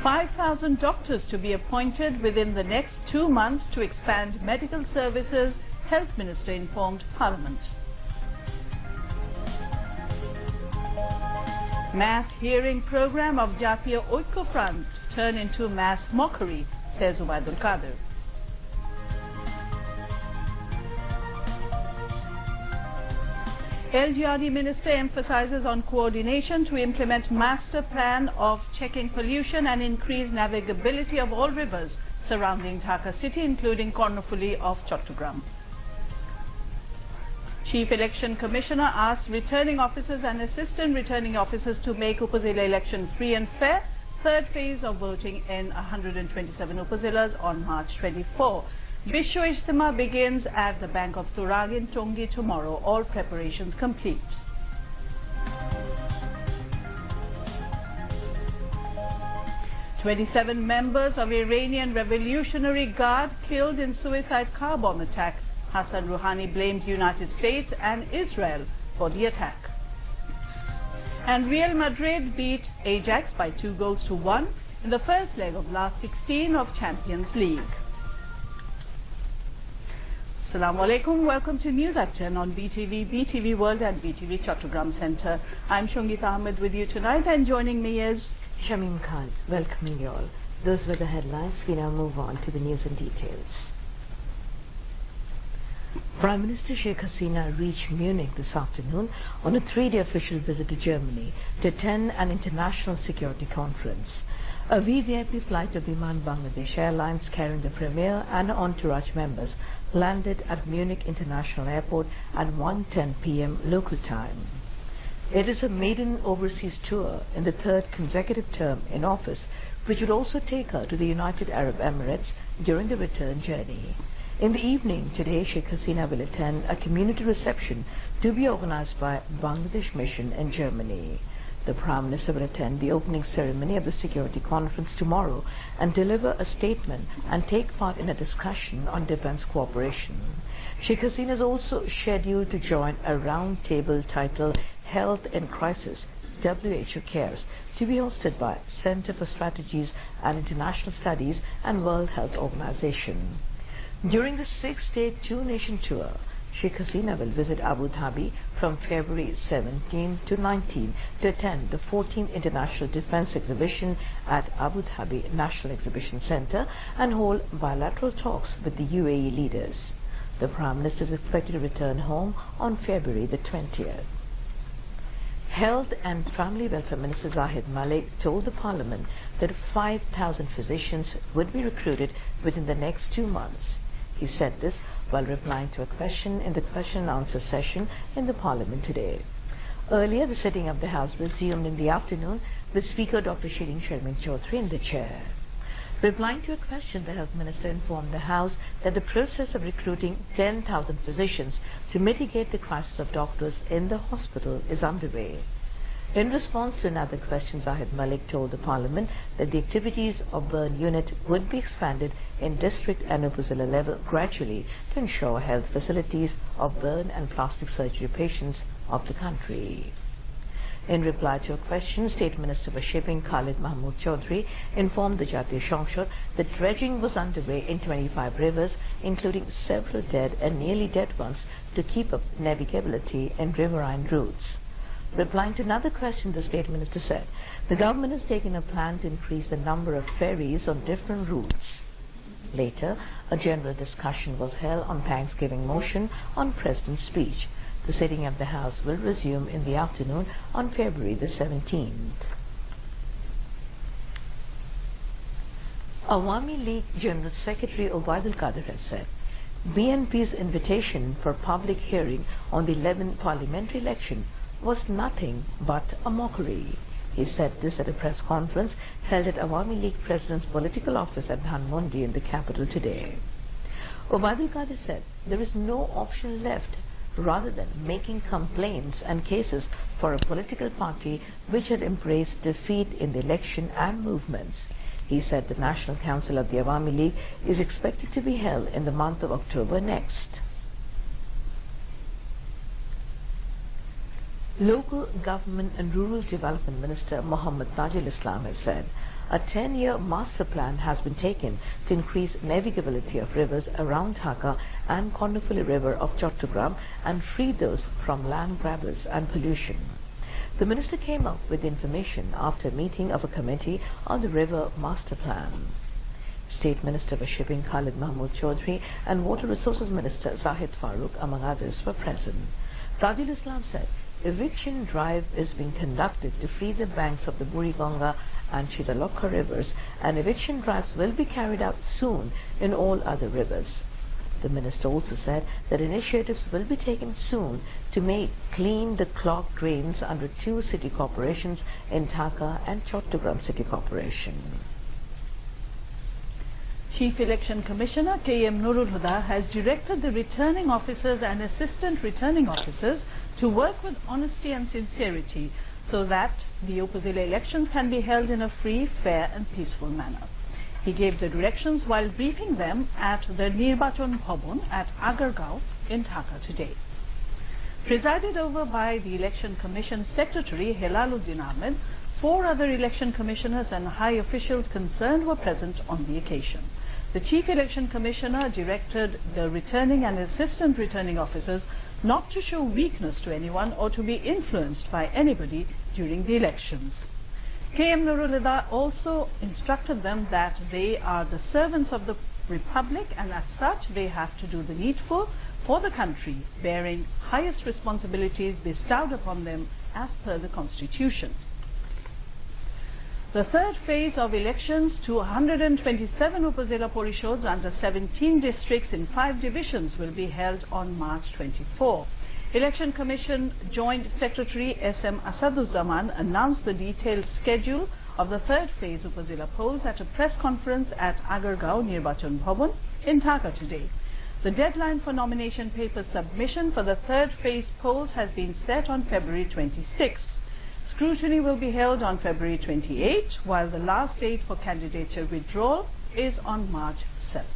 5,000 doctors to be appointed within the next 2 months to expand medical services, Health Minister informed Parliament. Mass hearing program of Jatiya Oiko Front turn into mass mockery, says Ubaidul Qadir. LGRD Minister emphasizes on coordination to implement master plan of checking pollution and increase navigability of all rivers surrounding Dhaka city, including Kornofuli of Chattogram. Chief Election Commissioner asked returning officers and assistant returning officers to make Upazila election free and fair. Third phase of voting in 127 Upazilas on March 24. Vishwa Ijtima begins at the Bank of Turag in Tongi tomorrow. All preparations complete. "27 members of Iranian Revolutionary Guard killed in suicide car bomb attack. Hassan Rouhani blamed United States and Israel for the attack. And Real Madrid beat Ajax by 2-1 in the first leg of last 16 of Champions League. Assalamu alaikum. Welcome to News at 10 on BTV, BTV World and BTV Chattogram Centre. I'm Shongit Ahmed with you tonight, and joining me is Shamim Khan. Welcoming you all. Those were the headlines. We now move on to the news and details. Prime Minister Sheikh Hasina reached Munich this afternoon on a 3-day official visit to Germany to attend an international security conference. A VVIP flight of Biman Bangladesh Airlines carrying the Premier and entourage members landed at Munich International Airport at 1:10 p.m. local time. It is a maiden overseas tour in the 3rd consecutive term in office, which would also take her to the United Arab Emirates during the return journey. In the evening today, Sheikh Hasina will attend a community reception to be organized by Bangladesh Mission in Germany. The Prime Minister will attend the opening ceremony of the security conference tomorrow and deliver a statement and take part in a discussion on defense cooperation. Sheikh Hasina is also scheduled to join a round-table titled Health in Crisis, WHO Cares, to be hosted by Center for Strategies and International Studies and World Health Organization. During the 6-day two-nation tour, Sheikh Hasina will visit Abu Dhabi from February 17 to 19 to attend the 14th International Defense Exhibition at Abu Dhabi National Exhibition Centre and hold bilateral talks with the UAE leaders. The Prime Minister is expected to return home on February the 20th. Health and Family Welfare Minister Zahid Malik told the Parliament that 5,000 physicians would be recruited within the next 2 months. He said this while replying to a question in the question and answer session in the Parliament today. Earlier, the sitting of the House resumed in the afternoon with Speaker Dr. Shirin Sharmin Chaudhry in the chair. Replying to a question, the Health Minister informed the House that the process of recruiting 10,000 physicians to mitigate the crisis of doctors in the hospital is underway. In response to another question, Zahid Malik told the Parliament that the activities of burn unit would be expanded in district and Upazila level gradually to ensure health facilities of burn and plastic surgery patients of the country. In reply to a question, State Minister for Shipping Khalid Mahmood Chaudhry informed the Jatiya Shongshot that dredging was underway in 25 rivers, including several dead and nearly dead ones, to keep up navigability in riverine routes. Replying to another question, the State Minister said the government has taken a plan to increase the number of ferries on different routes. Later, a general discussion was held on Thanksgiving motion on President's speech. The sitting of the House will resume in the afternoon on February the 17th. Awami League General Secretary Ubaidul Qadir has said BNP's invitation for public hearing on the 11th parliamentary election was nothing but a mockery. He said this at a press conference held at Awami League President's political office at Dhanmondi in the capital today. Ubaidul Qadir said there is no option left rather than making complaints and cases for a political party which had embraced defeat in the election and movements. He said the National Council of the Awami League is expected to be held in the month of October next. Local Government and Rural Development Minister Muhammad Tajul Islam has said a 10-year master plan has been taken to increase navigability of rivers around Dhaka and Kondofili River of Chattogram and free those from land grabbers and pollution. The minister came up with information after a meeting of a committee on the river master plan. State Minister for Shipping Khalid Mahmood Chaudhry and Water Resources Minister Zahid Farooq, among others, were present. Tajul Islam said eviction drive is being conducted to free the banks of the Buriganga and Chidalokha rivers, and eviction drives will be carried out soon in all other rivers. The minister also said that initiatives will be taken soon to make clean the clogged drains under 2 city corporations in Dhaka and Chattogram City Corporation. Chief Election Commissioner K.M. Nurul Huda has directed the returning officers and assistant returning officers to work with honesty and sincerity so that the Upazila elections can be held in a free, fair and peaceful manner. He gave the directions while briefing them at the Nirbachan Bhavan at Agargaon in Dhaka today. Presided over by the Election Commission Secretary Helaluddin Ahmed, 4 other election commissioners and high officials concerned were present on the occasion. The Chief Election Commissioner directed the returning and assistant returning officers not to show weakness to anyone or to be influenced by anybody during the elections. K.M. Nurul Huda also instructed them that they are the servants of the Republic and as such they have to do the needful for the country, bearing highest responsibilities bestowed upon them as per the Constitution. The third phase of elections to 127 Upazila Porishods under 17 districts in 5 divisions will be held on March 24. Election Commission Joint Secretary S.M. Asaduzzaman announced the detailed schedule of the third phase Upazila polls at a press conference at Agargaon Nirbachan Bhavan in Dhaka today. The deadline for nomination paper submission for the third phase polls has been set on February 26. Scrutiny will be held on February 28, while the last date for candidature withdrawal is on March 7.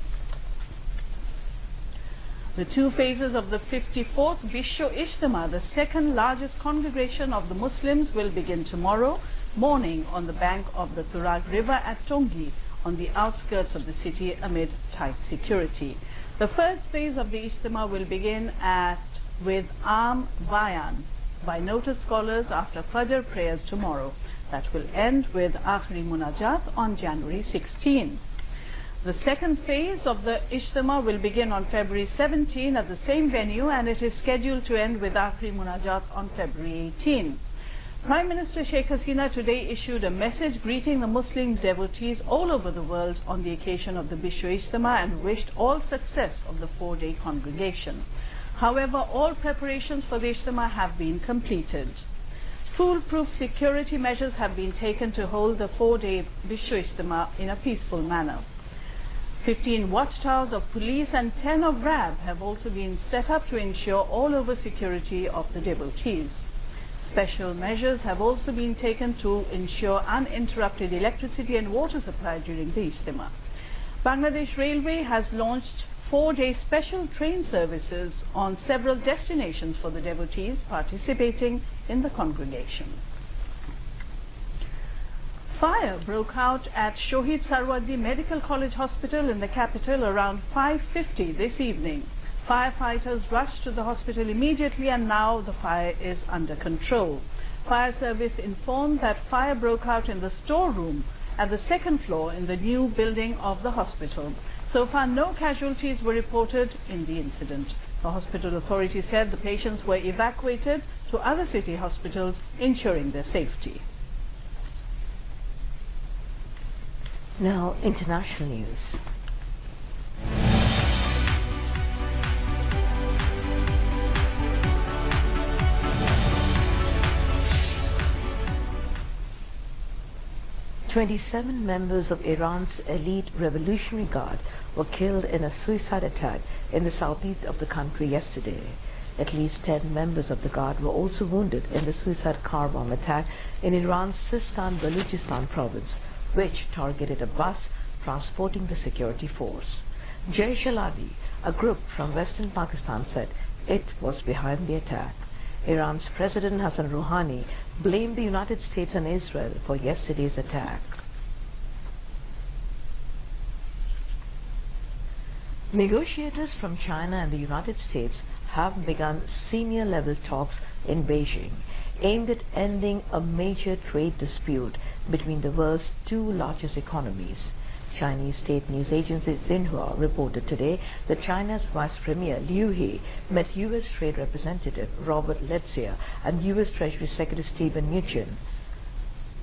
The 2 phases of the 54th Vishwa Ijtima, the second largest congregation of the Muslims, will begin tomorrow morning on the bank of the Turag River at Tongi, on the outskirts of the city amid tight security. The first phase of the Ijtima will begin with Aam Bayan by noted scholars after Fajr prayers tomorrow. That will end with Akhri Munajat on January 16. The second phase of the Ijtima will begin on February 17 at the same venue, and it is scheduled to end with Akhri Munajat on February 18. Prime Minister Sheikh Hasina today issued a message greeting the Muslim devotees all over the world on the occasion of the Vishwa Ijtima and wished all success of the 4-day congregation. However, all preparations for the Ijtima have been completed. Foolproof security measures have been taken to hold the 4-day Vishwa Ijtima in a peaceful manner. 15 watchtowers of police and 10 of RAB have also been set up to ensure all-over security of the devotees. Special measures have also been taken to ensure uninterrupted electricity and water supply during the Ijtima. Bangladesh Railway has launched 4-day special train services on several destinations for the devotees participating in the congregation. Fire broke out at Shohid Sarwadi Medical College Hospital in the capital around 5:50 this evening. Firefighters rushed to the hospital immediately and now the fire is under control. Fire service informed that fire broke out in the storeroom at the 2nd floor in the new building of the hospital. So far, no casualties were reported in the incident. The hospital authority said the patients were evacuated to other city hospitals, ensuring their safety. Now, international news. "27 members of Iran's elite Revolutionary Guard were killed in a suicide attack in the southeast of the country yesterday. At least 10 members of the Guard were also wounded in the suicide car bomb attack in Iran's Sistan-Baluchistan province, which targeted a bus transporting the security force. Jaish-e-Ahmadi, a group from western Pakistan, said it was behind the attack. Iran's President Hassan Rouhani blamed the United States and Israel for yesterday's attack. Negotiators from China and the United States have begun senior-level talks in Beijing aimed at ending a major trade dispute between the world's two largest economies. Chinese state news agency Xinhua reported today that China's Vice Premier Liu He met U.S. Trade Representative Robert Lighthizer and U.S. Treasury Secretary Stephen Mnuchin.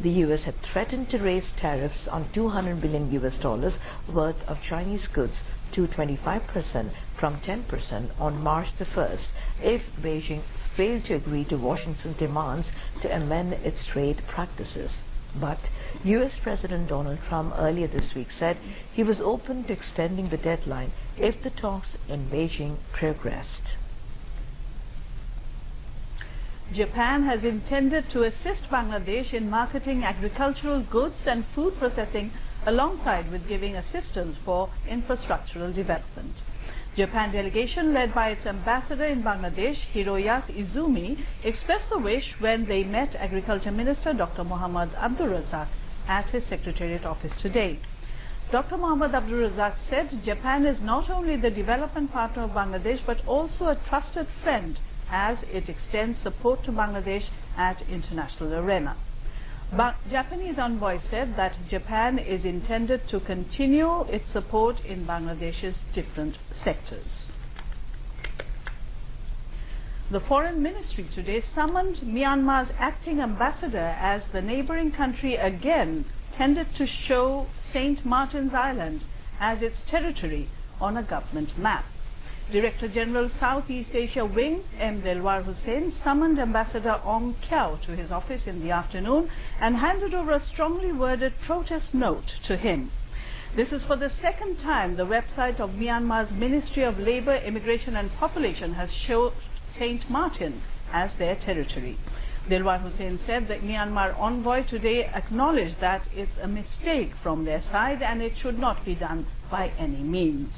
The U.S. had threatened to raise tariffs on $200 billion worth of Chinese goods to 25% from 10% on March the 1st if Beijing failed to agree to Washington's demands to amend its trade practices. But U.S. President Donald Trump earlier this week said he was open to extending the deadline if the talks in Beijing progressed. Japan has intended to assist Bangladesh in marketing agricultural goods and food processing alongside with giving assistance for infrastructural development. Japan delegation led by its ambassador in Bangladesh, Hiroyas Izumi, expressed the wish when they met Agriculture Minister Dr. Mohammad Abdul Razak at his Secretariat office today. Dr. Mohammad Abdul Razak said Japan is not only the development partner of Bangladesh but also a trusted friend as it extends support to Bangladesh at international arena. Japanese envoy said that Japan is intended to continue its support in Bangladesh's different sectors. The Foreign Ministry today summoned Myanmar's acting ambassador as the neighboring country again tended to show St. Martin's Island as its territory on a government map. Director General Southeast Asia Wing M. Delwar Hussain summoned Ambassador Ong Kiao to his office in the afternoon and handed over a strongly worded protest note to him. This is for the second time the website of Myanmar's Ministry of Labour, Immigration and Population has shown St. Martin as their territory. Delwar Hussain said that Myanmar envoy today acknowledged that it's a mistake from their side and it should not be done by any means.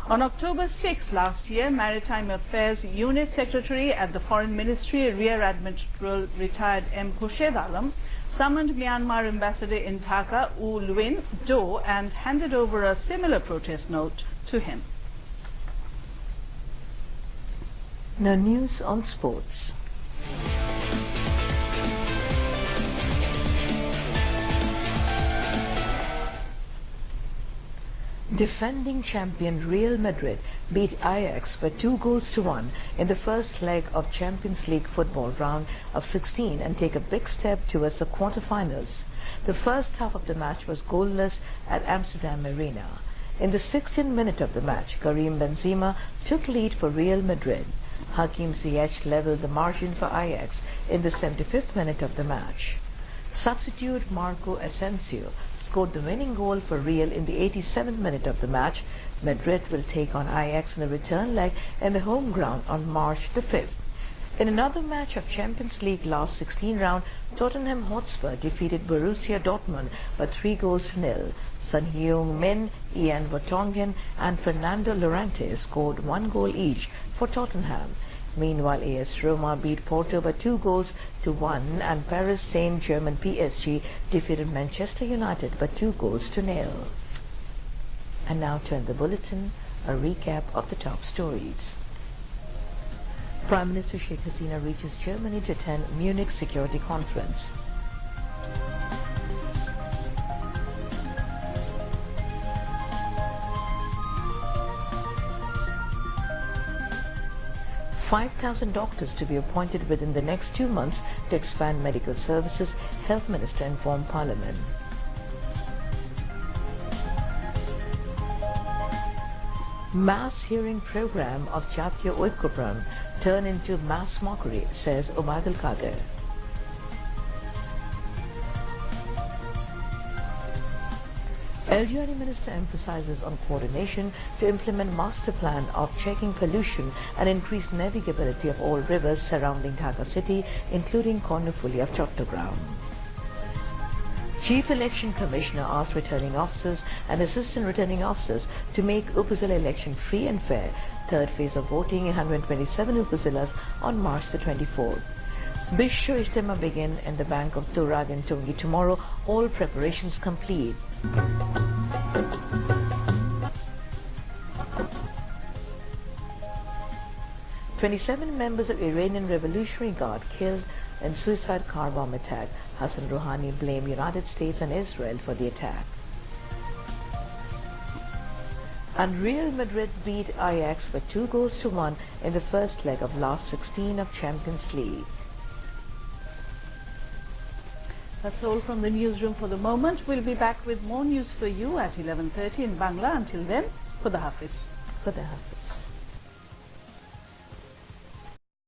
On October 6 last year, Maritime Affairs Unit Secretary at the Foreign Ministry, Rear Admiral retired M. Khurshid summoned Myanmar ambassador in Dhaka, U Lwin Do, and handed over a similar protest note to him. Now news on sports. Defending champion Real Madrid beat Ajax by 2-1 in the first leg of Champions League football round of 16 and take a big step towards the quarter-finals. The first half of the match was goalless at Amsterdam Arena. In the 16th minute of the match, Karim Benzema took lead for Real Madrid. Hakim Ziyech leveled the margin for Ajax in the 75th minute of the match. Substitute Marco Asensio scored the winning goal for Real in the 87th minute of the match. Madrid will take on Ajax in the return leg in the home ground on March the 5th. In another match of Champions League last 16 round, Tottenham Hotspur defeated Borussia Dortmund by 3-0. Son Heung-min, Ian Vertonghen and Fernando Llorente scored 1 goal each for Tottenham. Meanwhile, AS Roma beat Porto by 2-1 and Paris Saint-Germain PSG defeated Manchester United by 2-0. And now turn the bulletin, a recap of the top stories. Prime Minister Sheikh Hasina reaches Germany to attend Munich Security Conference. $5,000 doctors to be appointed within the next 2 months to expand medical services, Health Minister informed Parliament. Mass hearing program of Jatiya Oikopran turn into mass mockery, says Ubaidul Qadir. LGRD Minister emphasizes on coordination to implement master plan of checking pollution and increase navigability of all rivers surrounding Dhaka city, including Kornufuli of Chattogram. Chief Election Commissioner asked returning officers and assistant returning officers to make Upazila election free and fair. Third phase of voting in 127 Upazilas on March the 24th. Bisho Ijtema begin in the Bank of Turag in Tungi tomorrow. All preparations complete. 27 members of Iranian Revolutionary Guard killed in suicide car bomb attack. Hassan Rouhani blamed United States and Israel for the attack. And Real Madrid beat Ajax for 2-1 in the first leg of last 16 of Champions League. That's all from the newsroom for the moment. We'll be back with more news for you at 11:30 in Bangla. Until then, Khuda Hafiz. Khuda Hafiz.